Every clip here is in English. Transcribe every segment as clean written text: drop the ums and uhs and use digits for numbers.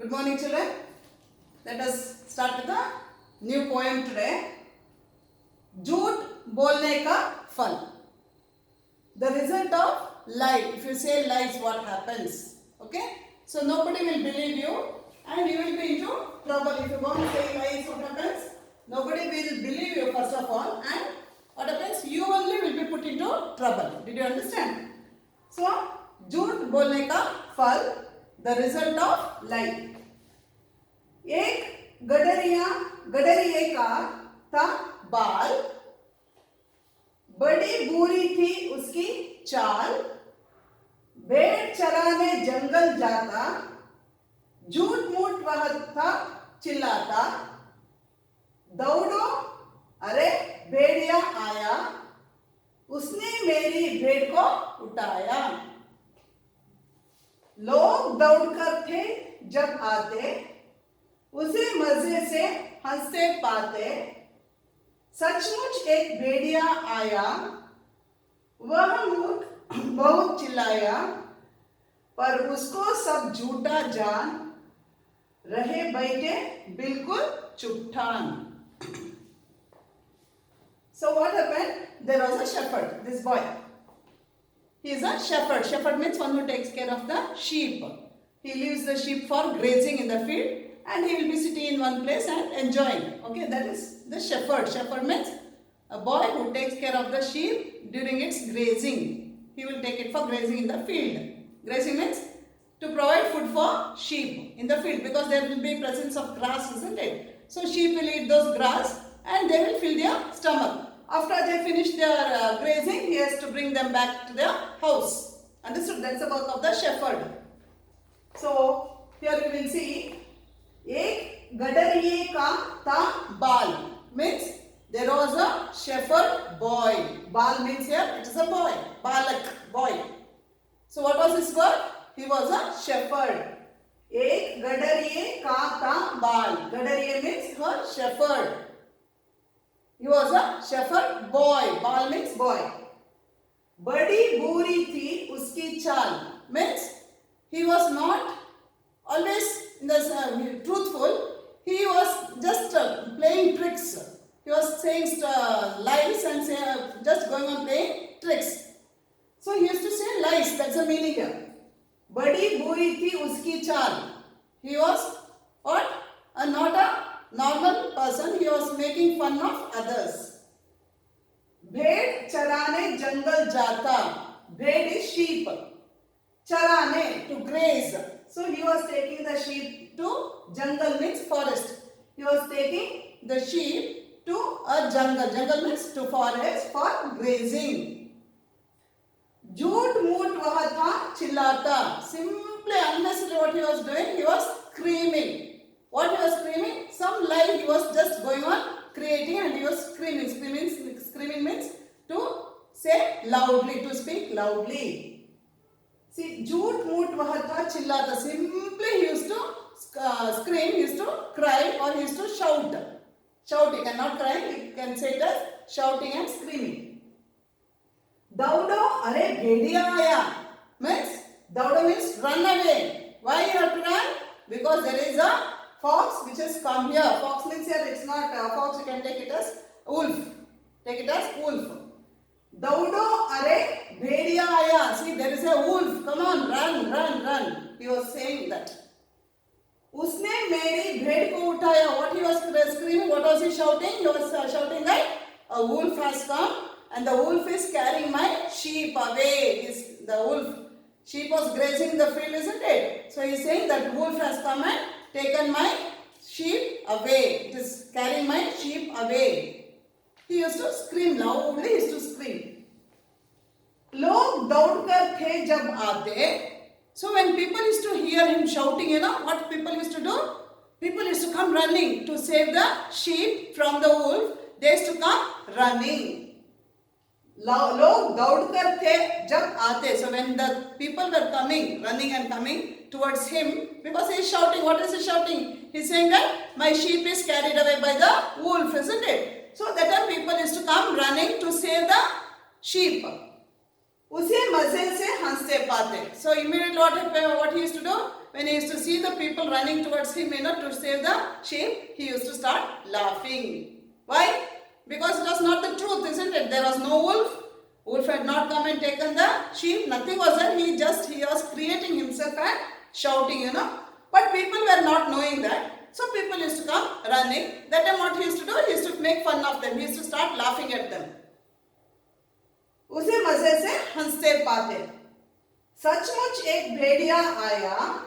Good morning, children. Let us start with a new poem today. झूठ बोलने का फल. The result of lie. If you say lies, what happens? Okay. So nobody will believe you, and you will be into trouble. If you go and say lies, what happens? Nobody will believe you first of all, and what happens? You only will be put into trouble. Did you understand? So झूठ बोलने का फल. The result of lie. एक गडरिये का था बाल, बड़ी बुरी थी उसकी चाल, भेड़ चराने जंगल जाता, झूठ मूठ वह था चिल्लाता, दौड़ो अरे भेड़िया आया, उसने मेरी भेड़ को उठाया. लोग दौड़कर थे जब आते, उसे मजे से हंसते पाते, सचमुच एक भेड़िया आया, वह मूठ बहुत चिल्लाया, पर उसको सब झूठा जान, रहे बैठे बिल्कुल चुपठान. So what happened? There was a shepherd, this boy. He is a shepherd. Shepherd means one who takes care of the sheep. He leaves the sheep for grazing in the field, and he will be sitting in one place and enjoying. Okay, that is the shepherd. Shepherd means a boy who takes care of the sheep during its grazing. He will take it for grazing in the field. Grazing means to provide food for sheep in the field, because there will be presence of grass, isn't it? So sheep will eat those grass and they will fill their stomach. After they finish their grazing, he has to bring them back to their house. Understood? That's the work of the shepherd. So here you will see, एक गडरिये का था बाल means there was a shepherd boy. Bal means here it is a boy. Balak, boy. So what was his work? He was a shepherd. एक गडरिये का था बाल. Gadariye means her shepherd. He was a shepherd boy. Bal means boy. बड़ी बुरी थी उसकी चाल means he was not always truthful. He was just playing tricks. He was saying lies and just going on playing tricks. So he used to say lies. That's the meaning here. बड़ी बुरी थी उसकी चाल. He was what? Not a normal person. He was making fun of others. भेड़ चराने जंगल जाता. भेड़ is sheep. चराने, to graze. So he was taking the sheep to jungle means forest. He was taking the sheep to a jungle. Jungle means to forest for grazing. झूठ मूठ वह था चिल्लाता. Simply unnecessary what he was doing, he was screaming. What he was screaming? Some lie he was just going on creating, and he was screaming. Screaming means to say loudly, to speak loudly. See, झूठ मूठ वह था चिल्लाता. Simply he used to scream, he used to cry, or he used to shout. Shout, he cannot cry, he can say it as shouting and screaming. दौड़ो अरे भेड़िया आया means दौड़ो means run away. Why you have to run? Because there is a fox which has come here. Fox means here it's not a fox, you can take it as wolf. Take it as wolf. दौड़ो अरे भेड़िया आया. See, there is a wolf. Come on, run. He was saying that. उसने मेरी भेड़ को उठाया. What he was screaming? What was he shouting? He was shouting that a wolf has come and the wolf is carrying my sheep away. The wolf. Sheep was grazing the field, isn't it? So he is saying that wolf has come and taken my sheep away. It is carrying my sheep away. He used to scream loudly. He used to scream. लोग दौड़कर थे जब आते. So when people used to hear him shouting, you know what people used to do? People used to come running to save the sheep from the wolf. They used to come running. लोग दौड़कर थे जब आते. So when the people were coming, running and coming towards him, because he is shouting. What is he shouting? He is saying that my sheep is carried away by the wolf, isn't it? So that time people used to come running to save the sheep. उसे मजे से हंसते पाते. So immediately what he used to do? when he used to see the people running towards him, to save the sheep, he used to start laughing. Why? Because it was not the truth, isn't it? There was no wolf. Wolf had not come and taken the sheep. Nothing was there. He was creating himself and shouting, But people were not knowing that. So people used to come running. That time what he used to do? He used to make fun of them. He used to start laughing at them. उसे मजे से हंसते पाते. सचमुच एक भेड़िया आया.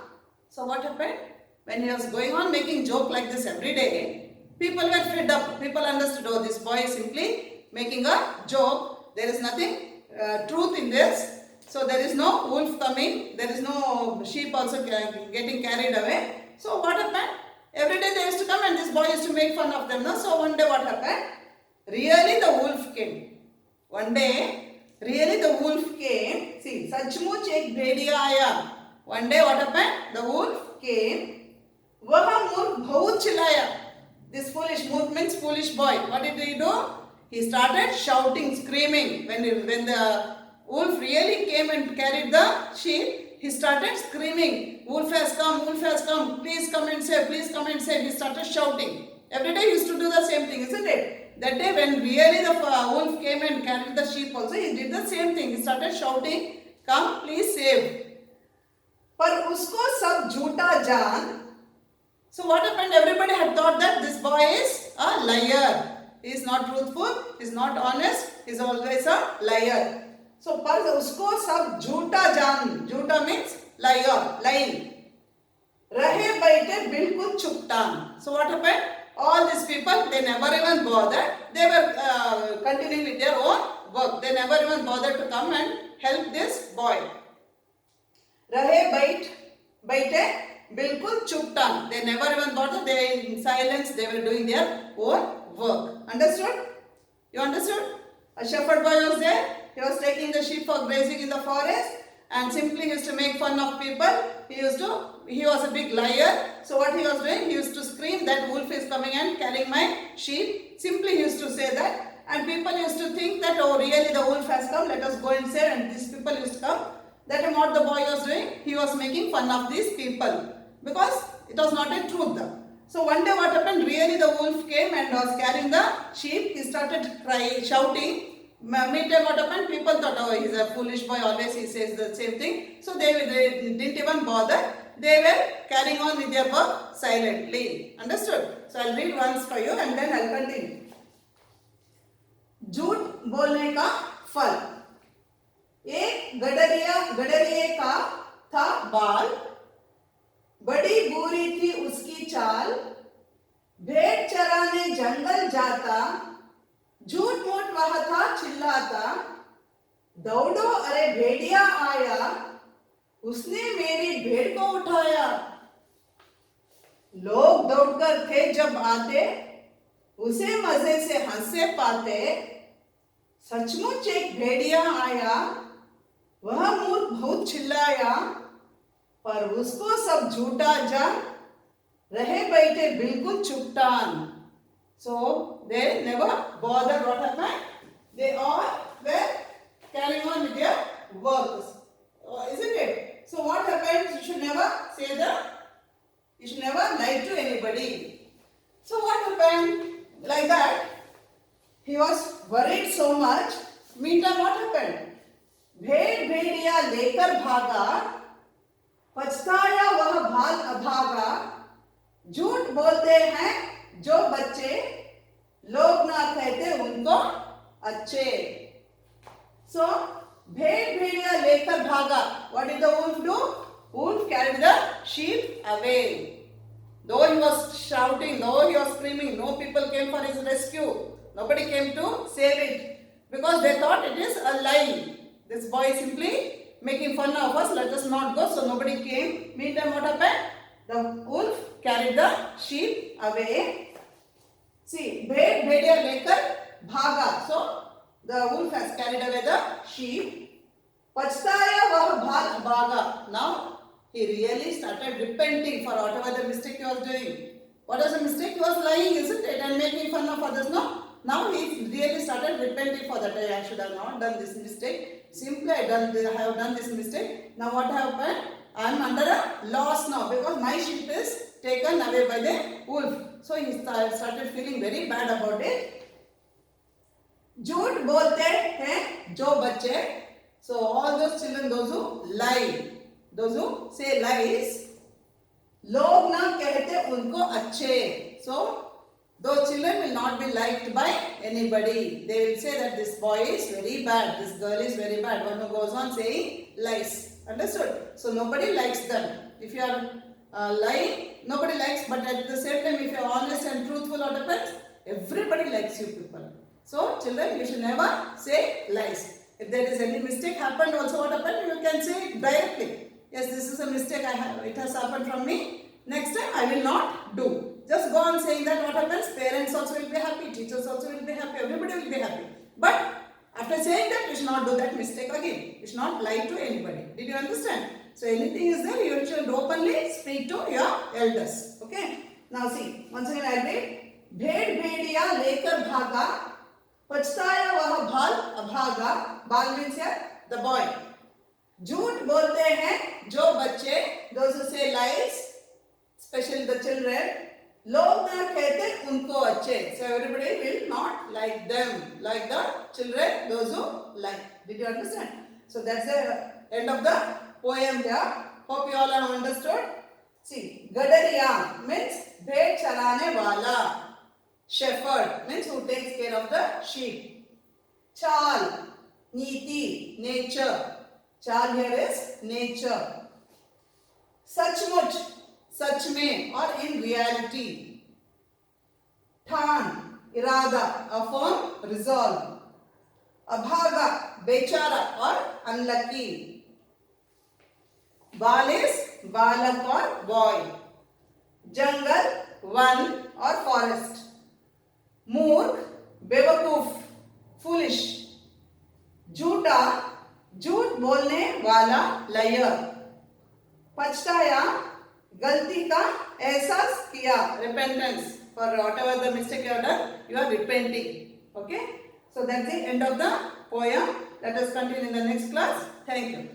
So what happened? When he was going on making joke like this every day, people were fed up. People understood, oh, this boy is simply making a joke. There is nothing truth in this. So there is no wolf coming. There is no sheep also getting carried away. So what happened? Every day they used to come and this boy used to make fun of them. No? So one day what happened? Really the wolf came. One day, really the wolf came. See, सचमुच एक भेड़िया आया. One day what happened? The wolf came. वह मूर्ख बहुत चिल्लाया. This foolish मूर्ख means foolish boy. What did he do? He started shouting, screaming. When the wolf really came and carried the sheep, he started screaming, wolf has come, please come and save, please come and save. He started shouting. Every day he used to do the same thing, isn't it? That day when really the wolf came and carried the sheep also, he did the same thing. He started shouting, come, please save. पर उसको सब झूठा जान. So what happened? Everybody had thought that this boy is a liar. He is not truthful, he is not honest, he is always a liar. So पर उसको सब झूठा जान. झूठा means liar, lying. रहे बैठे बिल्कुल चुपचाप. So what happened? All these people, they never even bothered. They were continuing with their own work. They never even bothered to come and help this boy. रहे बैठे बिल्कुल चुपचाप. They never even bothered. They in silence. They were doing their own work. Understood? You understood? A shepherd boy was there. He was taking the sheep for grazing in the forest and simply used to make fun of people. He was a big liar. So what he was doing? He used to scream that wolf is coming and carrying my sheep. Simply he used to say that. And people used to think that, oh, really the wolf has come, let us go and save. And these people used to come. That is what the boy was doing. He was making fun of these people because it was not a truth. So one day what happened? Really the wolf came and was carrying the sheep. He started shouting. Meantime what happened? People thought, oh, he's a foolish boy, always he says the same thing. So they didn't even bother. They were carrying on with their work silently. Understood? So I'll read once for you and then I'll continue. झूठ बोलने का फल. एक गडरिये का था बाल. बड़ी बुरी थी उसकी चाल. भेड़ चराने जंगल जाता. झूठ मूठ वह था चिल्लाता. दौड़ो अरे भेड़िया आया. उसने मेरी भेड़ को उठाया. लोग दौड़कर थे जब आते. उसे मजे से हंसे पाते. सचमुच एक भेड़िया आया. वह मूर्ख बहुत चिल्लाया. पर उसको सब झूठा जान. रहे बैठे बिल्कुल चुपचाप. So they never bothered what happened. They all were carrying on with their works, isn't it? So what happened? You should never you should never lie to anybody. So what happened? Like that, he was worried so much. Meantime, what happened? भेड़ भेड़िया लेकर भागा. पछताया वह भागा. झूठ बोलते हैं जो बच्चे. लोग ना कहते उनको अच्छे. So भेड़ भेड़िया लेकर भागा. What did the wolf do? Wolf carried the sheep away. Though he was shouting, though he was screaming, no people came for his rescue. Nobody came to save it because they thought it is a lie. This boy is simply making fun of us. Let us not go. So nobody came. Meantime, what happened? The wolf carried the sheep away. See, भेड़ भेड़िया लेकर भागा. So the wolf has carried away the sheep. पछताया वह भागा. Now he really started repenting for whatever the mistake he was doing. What was the mistake? He was lying, isn't it? And making fun of others. No. Now he really started repenting for that. I should have not done this mistake. Simply I have done this mistake. Now what happened? I am under a loss now because my sheep is taken away by the wolf. So he started feeling very bad about it. झूठ बोलते हैं जो बच्चे, so all those children, those who lie, those who say lies, लोग ना कहते उनको अच्छे, so those children will not be liked by anybody. They will say that this boy is very bad, this girl is very bad. One who goes on saying lies. Understood? So nobody likes them. If you are lying, nobody likes. But at the same time, if you are honest and truthful, what happens? Everybody likes you people. So children, you should never say lies. If there is any mistake happened, also what happened? You can say it directly. Yes, this is a mistake I have. It has happened from me. Next time I will not do. Just go on saying that. What happens? Parents also will be happy. Teachers also will be happy. Everybody will be happy. But after saying that, you should not do that mistake again. You should not lie to anybody. Did you understand? So anything is there, you should openly speak to your elders. Okay. Now see. Once again I read. भेड़ भेड़िया लेकर भागा, पछताया वह भाल अभागा. बाल means here the boy. झूठ बोलते हैं जो बच्चे, those who say lies, especially the children, लोग ना कहते उनको अच्छे. So everybody will not like them, like the children, those who lie. Did you understand? So that's the end of the poem here. Hope you all have understood. See, Gadariya means भेड़ चराने वाला. Shepherd means who takes care of the sheep. Chal, niti, nature. Chal here is nature. Sachmuch, सच में or in reality. ठान, इरादा, a firm resolve. अभागा, बेचारा or unlucky. बाल is बालक or boy. Jungle, one or forest. मूर्ख, बेवकूफ, foolish. झूठा, झूठ बोलने वाला, liar. पछताया, गलती का एहसास किया, repentance for whatever the mistake you have done, you are repenting. Okay, so that's the end of the poem. Let us continue in the next class. Thank you.